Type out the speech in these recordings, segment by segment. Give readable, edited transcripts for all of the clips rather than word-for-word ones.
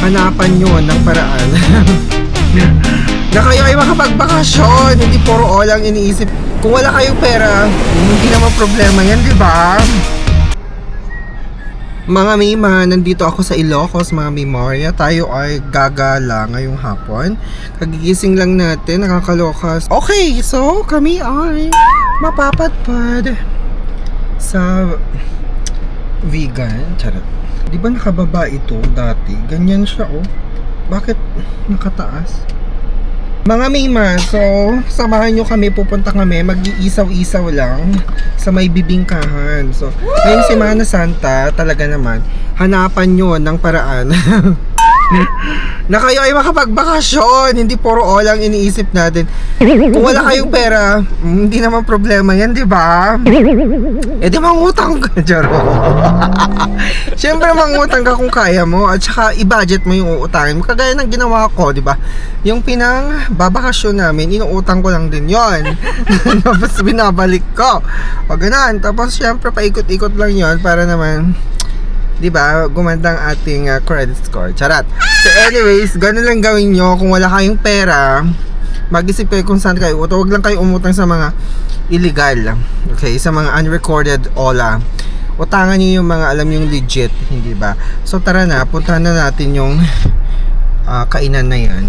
hanapan nyo ng paraan na kayo ay makapagbakasyon, hindi puro all ang iniisip. Kung wala kayong pera, hindi naman problema yan, di ba? Mga Mima, nandito ako sa Ilocos, mga Mimaria. Tayo ay gagala ngayong hapon. Kagigising lang natin, nakakalokas. Okay, so kami ay mapapadpad sa vegan. Charot. Di ba nakababa ito dati? Ganyan siya, oh. Bakit nakataas? Mga Mima, so samahan nyo kami, pupunta kami, mag-iisaw-isaw lang sa may bibingkahan. So, ngayong Semana Santa, talaga naman, hanapan nyo ng paraan na kayo ay makapagbakasyon, hindi puro all ang iniisip natin. Kung wala kayong pera, hindi naman problema yan, di ba? Eh di mangutang ka, Jaro. Siyempre mangutang ka kung kaya mo, at saka i-budget mo yung uutangin mo. Kagaya ng ginawa ko, di ba? Yung pinang babakasyon namin, inuutang ko lang din yon. Tapos binabalik ko. O ganun. Tapos siyempre paikot-ikot lang yon para naman, di ba, gumanda ang ating credit score. Charat. So anyways, ganun lang gawin nyo. Kung wala kayong pera, mag-isip kayo kung saan kayo. Huwag lang kayo umutang sa mga illegal. Okay, sa mga unrecorded OLA. Utangan nyo yung mga alam yung legit, hindi ba? So tara na, puntahan na natin yung kainan na yan.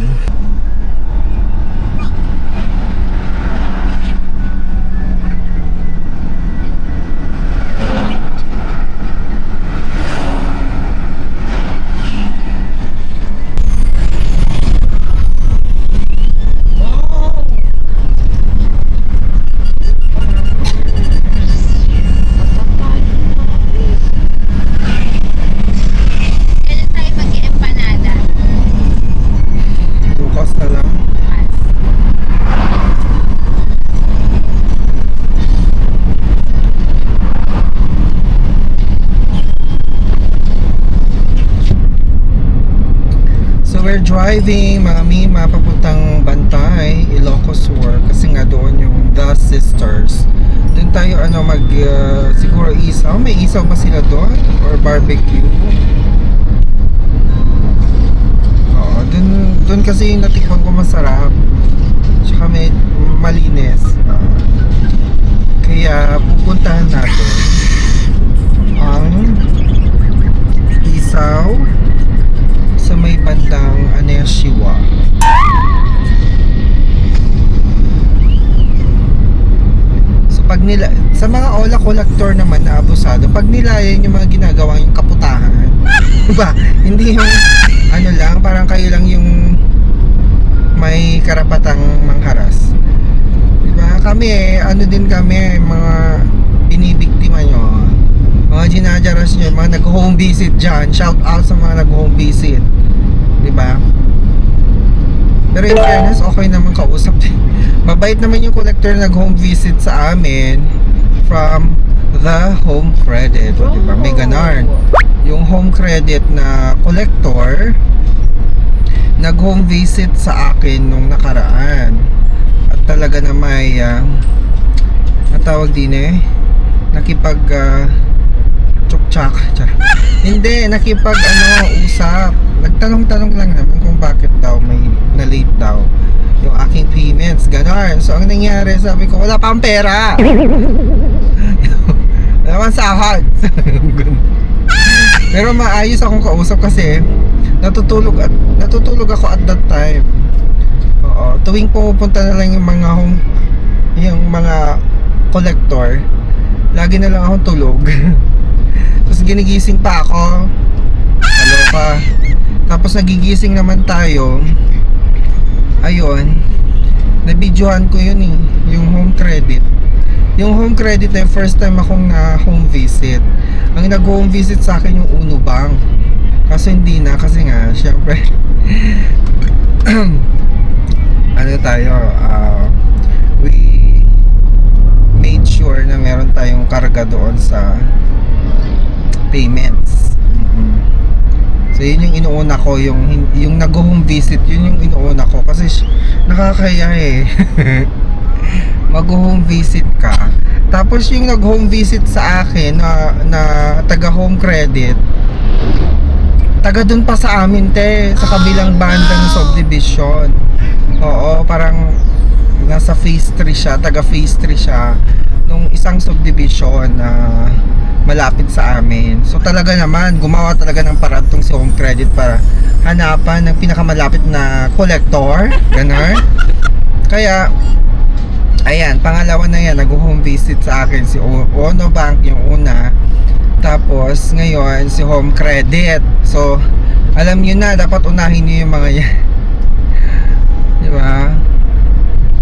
We're driving, mga Mima, papuntang Bantay, Ilocos Sur, kasi nga doon yung The Sisters. Doon tayo siguro isaw, may isaw ba sila doon? Or barbecue? Oo, doon kasi yung natikman ko masarap. Tsaka may malinis. Kaya pupuntahan natin ang isaw sa may bandang Aneshiwa. So pag nila, sa mga ola collector naman na abusado, pag nilayan yung mga ginagawa yung kaputahan, diba? Hindi yung lang, parang kayo lang yung may karapatang mangharas. Diba? Kami din kami, mga binibiktima nyo, mga ginadyaras nyo, mga nag-home visit dyan. Shout out sa mga nag-home visit, diba? Pero in fairness, okay naman kausap din. Mabait naman yung collector na nag-home visit sa amin from the home credit, diba? May ganon. Yung home credit na collector nag-home visit sa akin nung nakaraan. At talaga na may natawag din nakipag tsak. Hindi, usap. Nagtanong-tanong lang naman kung bakit daw may na-late daw yung aking payments, ganon. So ang nangyari, sabi ko, wala pang pera. Wala pang sahod. Pero maayos akong kausap kasi natutulog ako at that time. Oo, tuwing pumupunta na lang yung mga collector, lagi na lang akong tulog. Tapos ginigising pa ako. Hello pa. Tapos nagigising naman tayo. Ayun. Nabidyohan ko yun yung home credit. Yung home credit na first time akong na home visit. Ang nag-home visit sa akin yung Uno Bank. Kaso hindi na, kasi nga syempre we made sure na meron tayong karga doon sa payments. So yun yung inuuna ko, yung nag-home visit, yun yung inuuna ko kasi nakakaya mag-home visit ka, tapos yung nag-home visit sa akin na taga home credit, Taga dun pa sa amin, te. Sa kabilang banda ng subdivision. Oo, parang nasa phase 3 siya. Taga phase 3 siya. Nung isang subdivision na malapit sa amin. So talaga naman, gumawa talaga ng paraan tong si Home Credit para hanapan ng pinakamalapit na collector. Ganon. Kaya, ayan, pangalawa na yan, nag-home visit sa akin si Ono Bank yung una. Tapos, ngayon, si Home Credit. So, alam nyo na, dapat unahin nyo yung mga yan. Diba?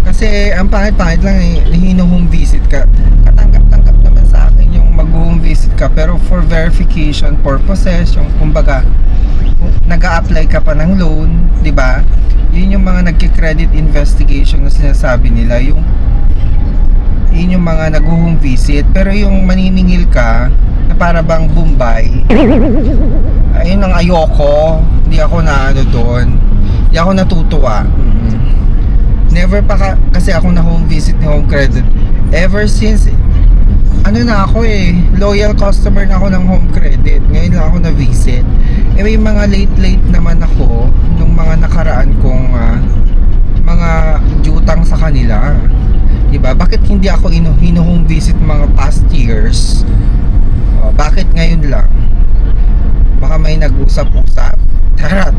Kasi, ang pangit-pangit lang hino-home visit ka. Katanggap-tanggap naman sa akin yung mag-home visit ka. Pero for verification purposes, yung kumbaga, nag-a-apply ka pa ng loan, diba? Yun yung mga nagki-credit investigation na sinasabi nila. Yun yung mga nag-home visit. Pero yung maniningil ka, na para bang Bombay, ayun ang ayoko. Hindi ako na ano doon. Hindi ako natutuwa. Never pa kasi ako na home visit ni Home Credit. Ever since, ano na ako loyal customer na ako ng Home Credit. Ngayon lang ako na visit. May mga late naman ako nung mga nakaraan kong mga jutang sa kanila. Diba? Bakit hindi ako hino-home visit mga past years? Bakit ngayon lang? Baka may nag-usap-usap. Tarat.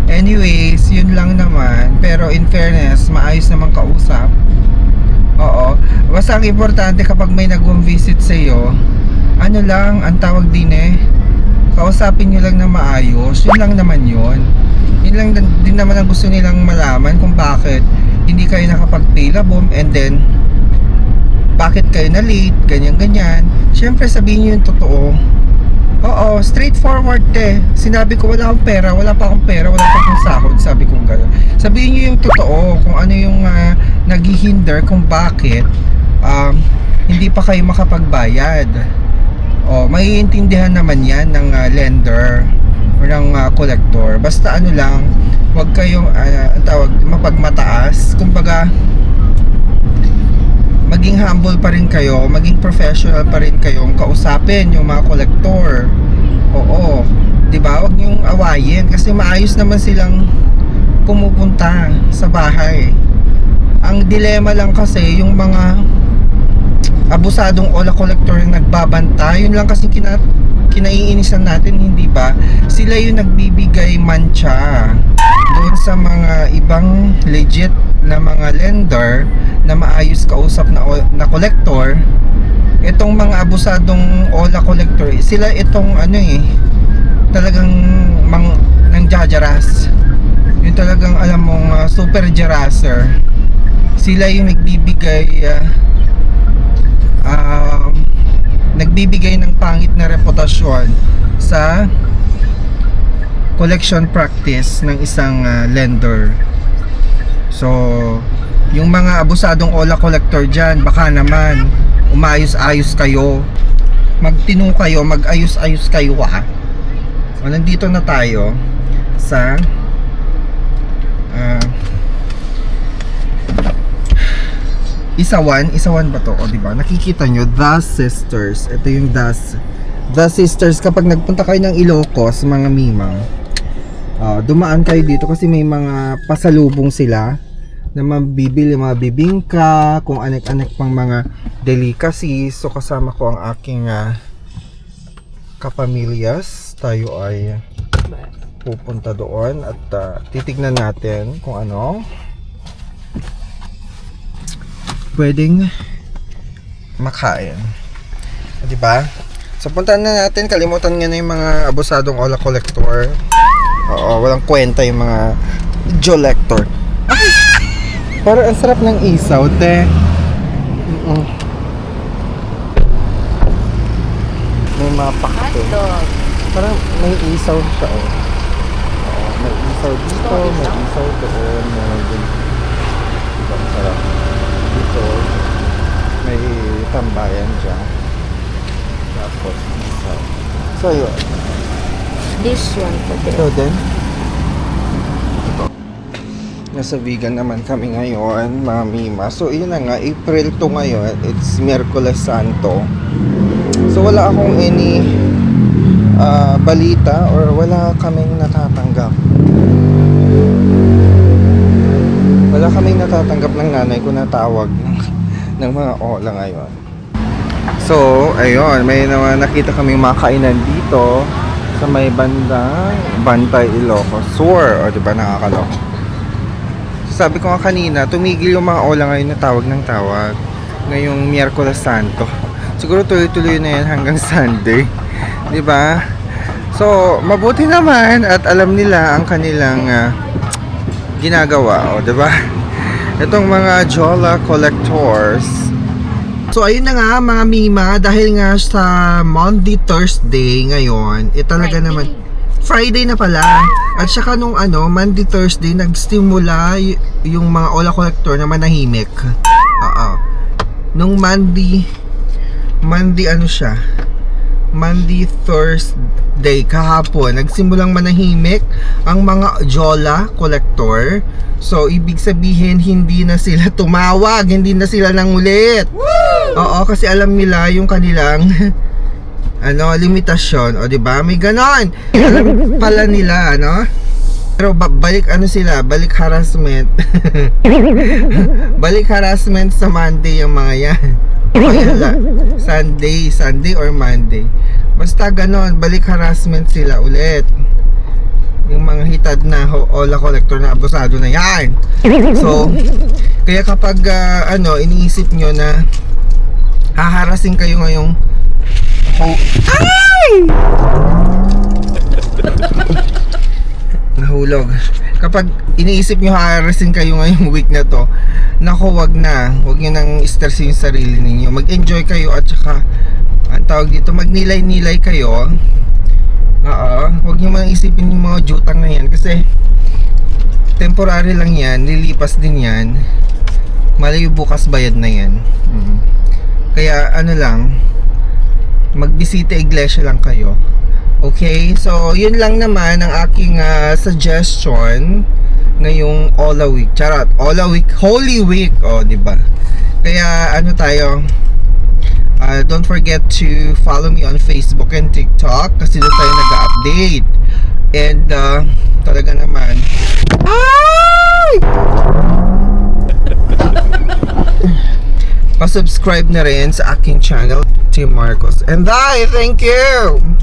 Anyways, yun lang naman. Pero in fairness, maayos naman kausap. Oo. Basta ang importante kapag may nag-home visit sa'yo, ano lang, ang tawag din kausapin nyo lang na maayos. Yun lang naman yun. Yun lang din naman ang gusto nilang malaman kung bakit hindi kayo nakapag-pay labom, and then bakit kayo na late, ganyan-ganyan. Siyempre sabihin nyo yung totoo. Oo, straightforward Sinabi ko wala akong pera, wala pa akong sahod, sabi ko gano'n. Sabihin nyo yung totoo, kung ano yung naghihinder, kung bakit hindi pa kayo makapagbayad. Maiintindihan naman yan ng lender o ng collector. Basta ano lang, huwag kayong mapagmataas. Kumbaga, maging humble pa rin kayo, maging professional pa rin kayong kausapin yung mga collector. Oo, 'di ba? Huwag niyong awayin kasi maayos naman silang pumupunta sa bahay. Ang dilema lang kasi yung mga abusadong OLA collector na nagbabanta, yun lang kasi kinaiinisan natin, hindi ba? Sila yung nagbibigay mancha doon sa mga ibang legit na mga lender na maayos kausap na collector. Itong mga abusadong OLA collector, sila itong talagang nang jajaras. Yung talagang alam mong super jaraser. Sila yung nagbibigay ng pangit na reputasyon sa collection practice ng isang lender. So, yung mga abusadong OLA collector dyan, baka naman umayos-ayos kayo, magtino kayo, mag-ayos-ayos kayo nandito na tayo sa Isawan ba to? Diba? Nakikita nyo, The Sisters. Ito yung The Sisters. Kapag nagpunta kayo ng Ilocos, mga mimang, dumaan kayo dito kasi may mga pasalubong sila na mabibili, mga bibingka, kung anek-anek pang mga delicacies. So kasama ko ang aking kapamilyas. Tayo ay pupunta doon at titignan natin kung ano pwedeng makain. Diba? So puntahan na natin. Kalimutan nga na yung mga abusadong OLA collector. Oo, walang kwenta yung mga jolector. Parang ang sarap ng isaw, May mga pakto. Parang may isaw siya, may isaw dito, may isaw doon, diba, ang sarap. Dito, may tambayan dyan. Tapos, isaw. So, yun. This one po din. Ito din. Nasa vegan naman kami ngayon, mga mima. So, yun na nga, April 2 ngayon. It's Miyerkules Santo. So, wala akong any balita or wala kaming natatanggap. Wala kaming natatanggap ng nanay ko na tawag ng mga ola ngayon. So, ayun, may nakita kaming mga kainan dito sa may bandang Bantay, Ilocos Sur. O, diba, nakakaloko. So, sabi ko nga kanina, tumigil yung mga ola ngayon na tawag ng tawag ngayong Miyerkules Santo. Siguro tuloy-tuloy na yan hanggang Sunday. Diba? So, mabuti naman at alam nila ang kanilang ginagawa. O, diba? Itong mga Jola collectors. So, ayun na nga mga Mima, dahil nga sa Monday, Thursday ngayon, talaga Friday. naman, Friday na pala. At saka nung Monday, Thursday, nagsimula yung mga Ola collector na manahimik. Oo. Nung Monday, Monday, Thursday, kahapon, nagsimulang manahimik ang mga Jola collector. So, ibig sabihin, hindi na sila tumawag, hindi na sila nangulit. Oo, kasi alam nila yung kanilang limitasyon. O, diba? May ganon. Alam pala nila, Pero balik sila, balik harassment. Balik harassment sa Monday yung mga yan. Sunday or Monday. Basta ganon, balik harassment sila ulit. Yung mga hitad na Ola collector na abusado na yan. So, kaya kapag iniisip nyo na haharasin kayo ngayong ay! Nahulog. Kapag iniisip nyo haharasin kayo ngayong week na to, naku, wag nyo nang stress yung sarili ninyo. Mag-enjoy kayo at saka ang tawag dito, magnilay-nilay kayo. Huwag nyo mang isipin yung mga jutang na yan kasi temporary lang yan, lilipas din yan. Malayo bukas bayad na yan. Kaya magbisita iglesia lang kayo. Okay, so yun lang naman ang aking suggestion ngayong Ola Week. Charot, Ola Week, Holy Week, diba? Kaya tayo, don't forget to follow me on Facebook and TikTok kasi doon tayo nag-update. And talaga naman, pa-subscribe na rin sa aking channel, Team Marcos. And thank you!